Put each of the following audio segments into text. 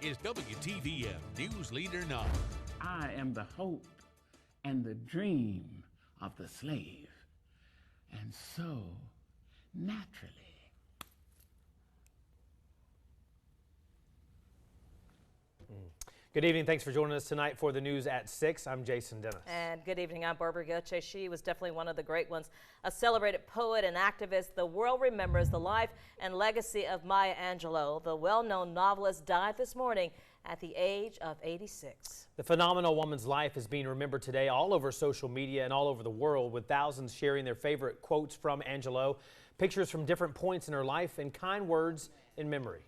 is WTVM News Leader 9. I am the hope and the dream of the slave. And so, naturally, Good evening. Thanks for joining us tonight for the news at 6. I'm Jason Dennis. And good evening. I'm Barbara Goche. She was definitely one of the great ones. A celebrated poet and activist. The world remembers the life and legacy of Maya Angelou. The well-known novelist died this morning at the age of 86. The phenomenal woman's life is being remembered today all over social media and all over the world, with thousands sharing their favorite quotes from Angelou, pictures from different points in her life, and kind words in memory.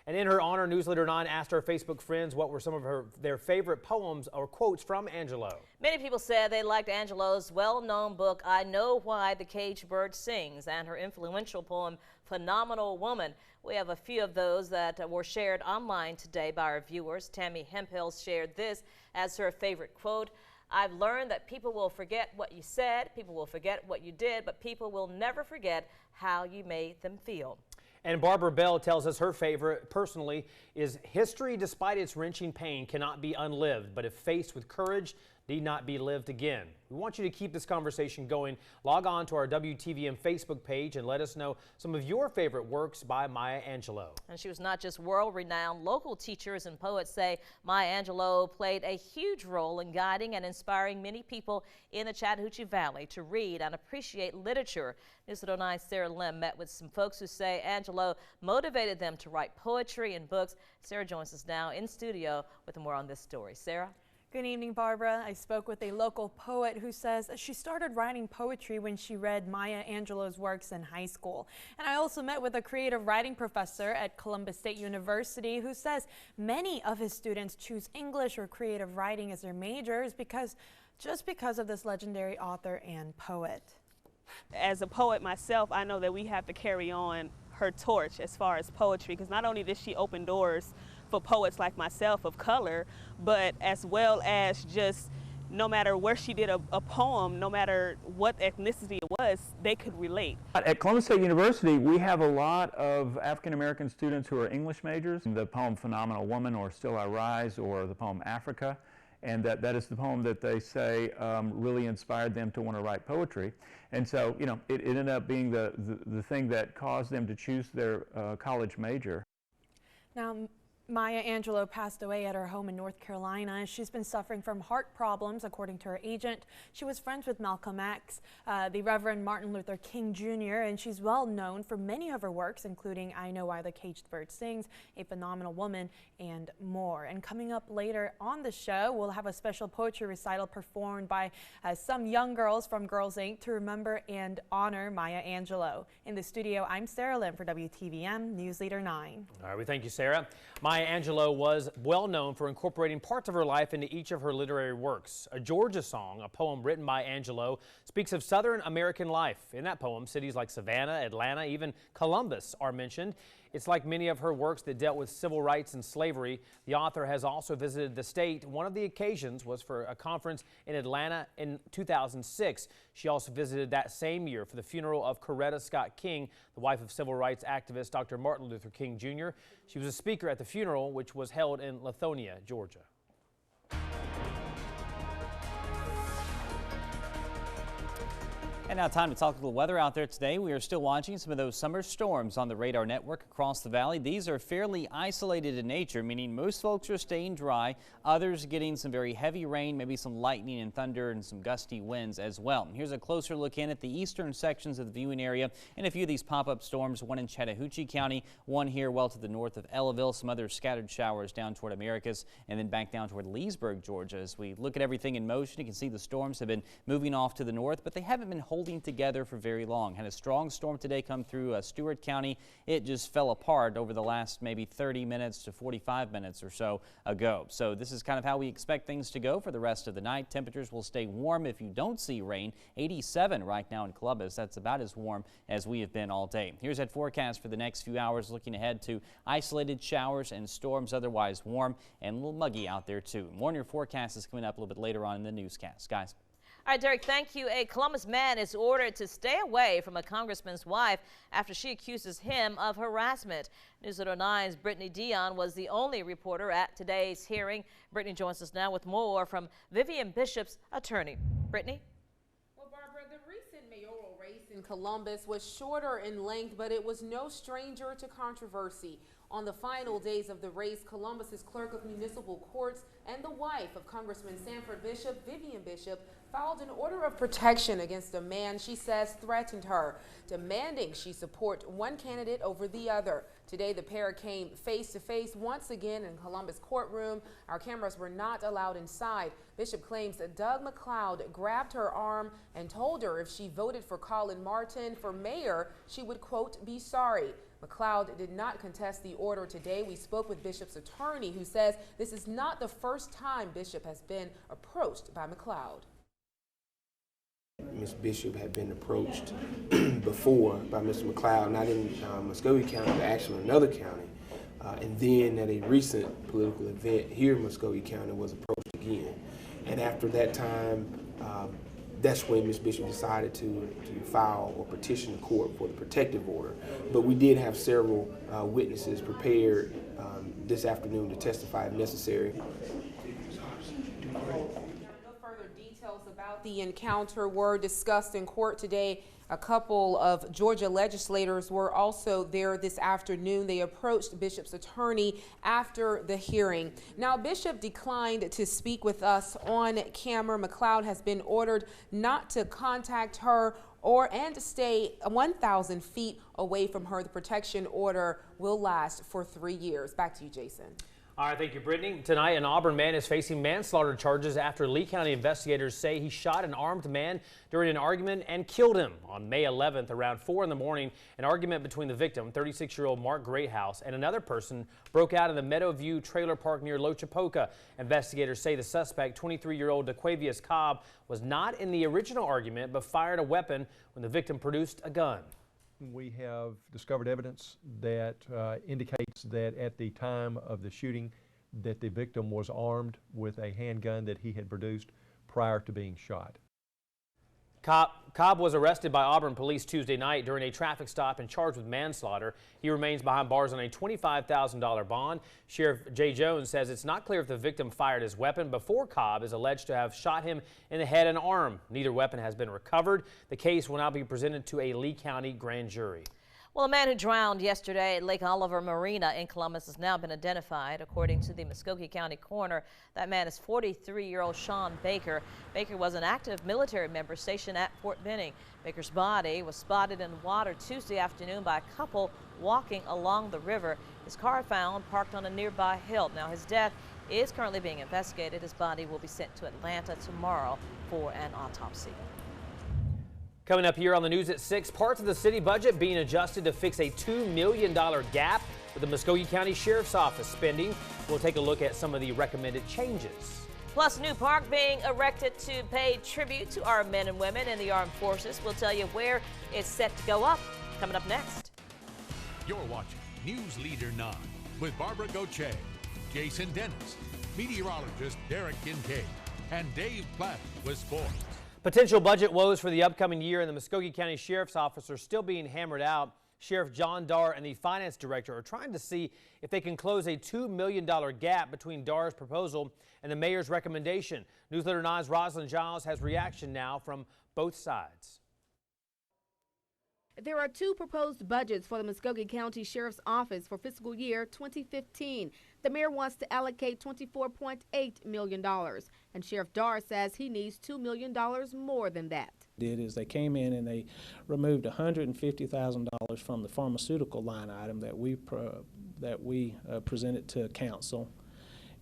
And in her honor, News Leader 9 asked our Facebook friends what were some of their favorite poems or quotes from Angelou. Many people said they liked Angelou's well-known book, I Know Why the Caged Bird Sings, and her influential poem, Phenomenal Woman. We have a few of those that were shared online today by our viewers. Tammy Hemphill shared this as her favorite quote. I've learned that people will forget what you said, people will forget what you did, but people will never forget how you made them feel. And Barbara Bell tells us her favorite, personally, is history, despite its wrenching pain, cannot be unlived, but if faced with courage, need not be lived again. We want you to keep this conversation going. Log on to our WTVM Facebook page and let us know some of your favorite works by Maya Angelou. And she was not just world-renowned. Local teachers and poets say Maya Angelou played a huge role in guiding and inspiring many people in the Chattahoochee Valley to read and appreciate literature. News 9 Sarah Lim met with some folks who say Angelou motivated them to write poetry and books. Sarah joins us now in studio with more on this story. Sarah? Good evening, Barbara. I spoke with a local poet who says she started writing poetry when she read Maya Angelou's works in high school. And I also met with a creative writing professor at Columbus State University who says many of his students choose English or creative writing as their majors just because of this legendary author and poet. As a poet myself, I know that we have to carry on her torch as far as poetry, because not only did she open doors for poets like myself of color, but as well as just no matter where she did a poem, no matter what ethnicity it was, they could relate. At Columbus State University, we have a lot of African-American students who are English majors. The poem Phenomenal Woman, or Still I Rise, or the poem Africa, and that is the poem that they say really inspired them to want to write poetry. And so, you know, it ended up being the thing that caused them to choose their college major. Now, Maya Angelou passed away at her home in North Carolina. She's been suffering from heart problems, according to her agent. She was friends with Malcolm X, the Reverend Martin Luther King Jr., and she's well known for many of her works, including I Know Why the Caged Bird Sings, A Phenomenal Woman, and more. And coming up later on the show, we'll have a special poetry recital performed by some young girls from Girls Inc. to remember and honor Maya Angelou. In the studio, I'm Sarah Lim for WTVM News Leader 9. All right, we thank you, Sarah. Maya Angelou was well known for incorporating parts of her life into each of her literary works. A Georgia Song, a poem written by Angelou, speaks of Southern American life. In that poem, cities like Savannah, Atlanta, even Columbus are mentioned. It's like many of her works that dealt with civil rights and slavery. The author has also visited the state. One of the occasions was for a conference in Atlanta in 2006. She also visited that same year for the funeral of Coretta Scott King, the wife of civil rights activist Dr. Martin Luther King Jr. She was a speaker at the funeral, which was held in Lithonia, Georgia. And now time to talk a little weather out there today. We are still watching some of those summer storms on the radar network across the valley. These are fairly isolated in nature, meaning most folks are staying dry, others getting some very heavy rain, maybe some lightning and thunder and some gusty winds as well. Here's a closer look in at the eastern sections of the viewing area and a few of these pop-up storms, one in Chattahoochee County, one here well to the north of Ellaville, some other scattered showers down toward Americus, and then back down toward Leesburg, Georgia. As we look at everything in motion, you can see the storms have been moving off to the north, but they haven't been holding together for very long. Had a strong storm today come through Stewart County. It just fell apart over the last maybe 30 minutes to 45 minutes or so ago. So this is kind of how we expect things to go for the rest of the night. Temperatures will stay warm if you don't see rain. 87 right now in Columbus. That's about as warm as we have been all day. Here's that forecast for the next few hours, looking ahead to isolated showers and storms, otherwise warm and a little muggy out there too. More on your forecast is coming up a little bit later on in the newscast. Guys. All right, Derek, thank you. A Columbus man is ordered to stay away from a congressman's wife after she accuses him of harassment. News 9's Brittany Dion was the only reporter at today's hearing. Brittany joins us now with more from Vivian Bishop's attorney. Brittany? Well, Barbara, the recent mayoral race in Columbus was shorter in length, but it was no stranger to controversy. On the final days of the race, Columbus's clerk of municipal courts and the wife of Congressman Sanford Bishop, Vivian Bishop, filed an order of protection against a man she says threatened her, demanding she support one candidate over the other. Today, the pair came face to face once again in Columbus courtroom. Our cameras were not allowed inside. Bishop claims that Doug McLeod grabbed her arm and told her if she voted for Colin Martin for mayor, she would, quote, be sorry. McLeod did not contest the order today. We spoke with Bishop's attorney, who says this is not the first time Bishop has been approached by McLeod. Ms. Bishop had been approached before by Mr. McLeod, not in Muskogee County, but actually in another county. And then at a recent political event here in Muskogee County was approached again. And after that time, that's when Ms. Bishop decided to file or petition the court for the protective order. But we did have several witnesses prepared this afternoon to testify if necessary. About the encounter were discussed in court today. A couple of Georgia legislators were also there this afternoon. They approached Bishop's attorney after the hearing. Now, Bishop declined to speak with us on camera. McLeod has been ordered not to contact her and to stay 1,000 feet away from her. The protection order will last for 3 years. Back to you, Jason. All right, thank you, Brittany. Tonight, an Auburn man is facing manslaughter charges after Lee County investigators say he shot an armed man during an argument and killed him. On May 11th, around 4 in the morning, an argument between the victim, 36-year-old Mark Greathouse, and another person broke out in the Meadowview trailer park near Lochapoka. Investigators say the suspect, 23-year-old DeQuavius Cobb, was not in the original argument but fired a weapon when the victim produced a gun. We have discovered evidence that indicates that at the time of the shooting that the victim was armed with a handgun that he had produced prior to being shot. Cobb was arrested by Auburn police Tuesday night during a traffic stop and charged with manslaughter. He remains behind bars on a $25,000 bond. Sheriff Jay Jones says it's not clear if the victim fired his weapon before Cobb is alleged to have shot him in the head and arm. Neither weapon has been recovered. The case will now be presented to a Lee County grand jury. Well, a man who drowned yesterday at Lake Oliver Marina in Columbus has now been identified. According to the Muskogee County coroner, that man is 43-year-old Sean Baker. Baker was an active military member stationed at Fort Benning. Baker's body was spotted in water Tuesday afternoon by a couple walking along the river. His car found parked on a nearby hill. Now, his death is currently being investigated. His body will be sent to Atlanta tomorrow for an autopsy. Coming up here on the news at 6, parts of the city budget being adjusted to fix a $2 million gap with the Muskogee County Sheriff's Office spending. We'll take a look at some of the recommended changes. Plus, a new park being erected to pay tribute to our men and women in the armed forces. We'll tell you where it's set to go up. Coming up next. You're watching News Leader 9 with Barbara Gauthier, Jason Dennis, meteorologist Derek Kincaid, and Dave Platt with sports. Potential budget woes for the upcoming year in the Muskogee County Sheriff's Office are still being hammered out. Sheriff John Darr and the finance director are trying to see if they can close a $2 million gap between Darr's proposal and the mayor's recommendation. Newsletter 9's Rosalind Giles has reaction now from both sides. There are two proposed budgets for the Muskogee County Sheriff's Office for fiscal year 2015. The mayor wants to allocate $24.8 million, and Sheriff Darr says he needs $2 million more than that. They came in and they removed $150,000 from the pharmaceutical line item that we presented to council,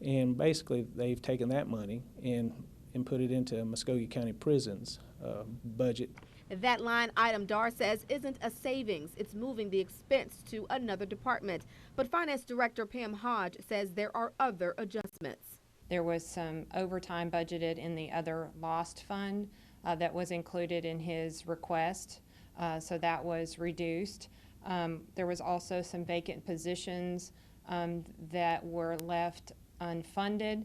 and basically they've taken that money and put it into Muskogee County Prisons budget. That line item, Darr says, isn't a savings. It's moving the expense to another department. But Finance Director Pam Hodge says there are other adjustments. There was some overtime budgeted in the other lost fund that was included in his request, so that was reduced. There was also some vacant positions that were left unfunded.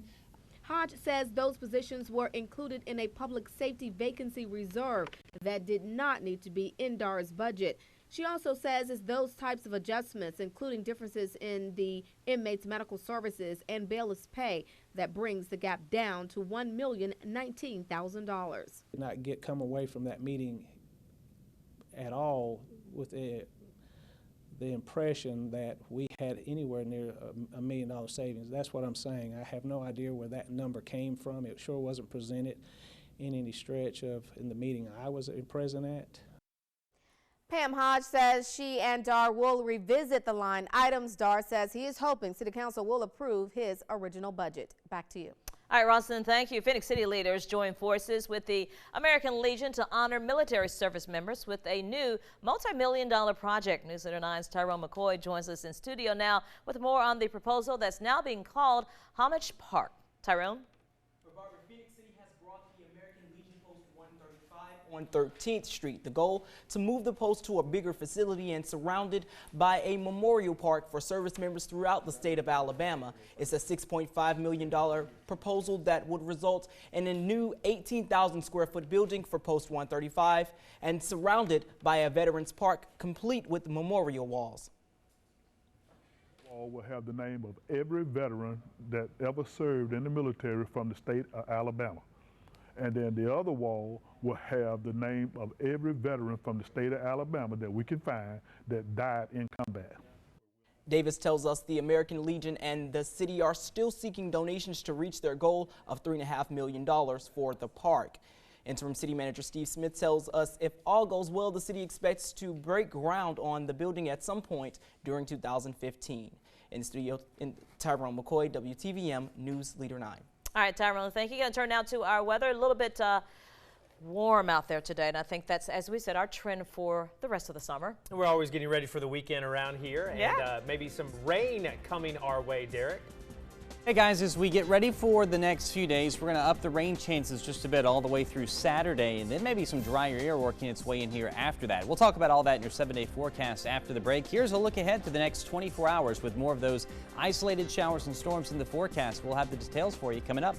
Hodge says those positions were included in a public safety vacancy reserve that did not need to be in DAR's budget. She also says it's those types of adjustments, including differences in the inmates' medical services and bailiff's pay, that brings the gap down to $1,019,000. Not come away from that meeting at all with the impression that we had anywhere near $1 million savings. That's what I'm saying. I have no idea where that number came from. It sure wasn't presented in any stretch in the meeting I was present at. Pam Hodge says she and DAR will revisit the line items. DAR says he is hoping City Council will approve his original budget. Back to you. All right, Rosalind, thank you. Phoenix City leaders join forces with the American Legion to honor military service members with a new multi-million-dollar project. News Leader 9's Tyrone McCoy joins us in studio now with more on the proposal that's now being called Homage Park. Tyrone? Phoenix City has brought the American Legion Post 135 on 13th Street. The goal to move the post to a bigger facility and surrounded by a memorial park for service members throughout the state of Alabama. It's a $6.5 million proposal that would result in a new 18,000 square foot building for Post 135 and surrounded by a veterans park complete with memorial walls. Will have the name of every veteran that ever served in the military from the state of Alabama. And then the other wall will have the name of every veteran from the state of Alabama that we can find that died in combat. Davis tells us the American Legion and the city are still seeking donations to reach their goal of $3.5 million for the park. Interim City Manager Steve Smith tells us if all goes well, the city expects to break ground on the building at some point during 2015. In studio, Tyrone McCoy, WTVM News Leader 9. All right, Tyrone, thank you. Going to turn now to our weather. A little bit warm out there today, and I think that's, as we said, our trend for the rest of the summer. We're always getting ready for the weekend around here, and maybe some rain coming our way, Derek. Hey guys, as we get ready for the next few days, we're going to up the rain chances just a bit all the way through Saturday, and then maybe some drier air working its way in here after that. We'll talk about all that in your 7-day forecast after the break. Here's a look ahead to the next 24 hours with more of those isolated showers and storms in the forecast. We'll have the details for you coming up.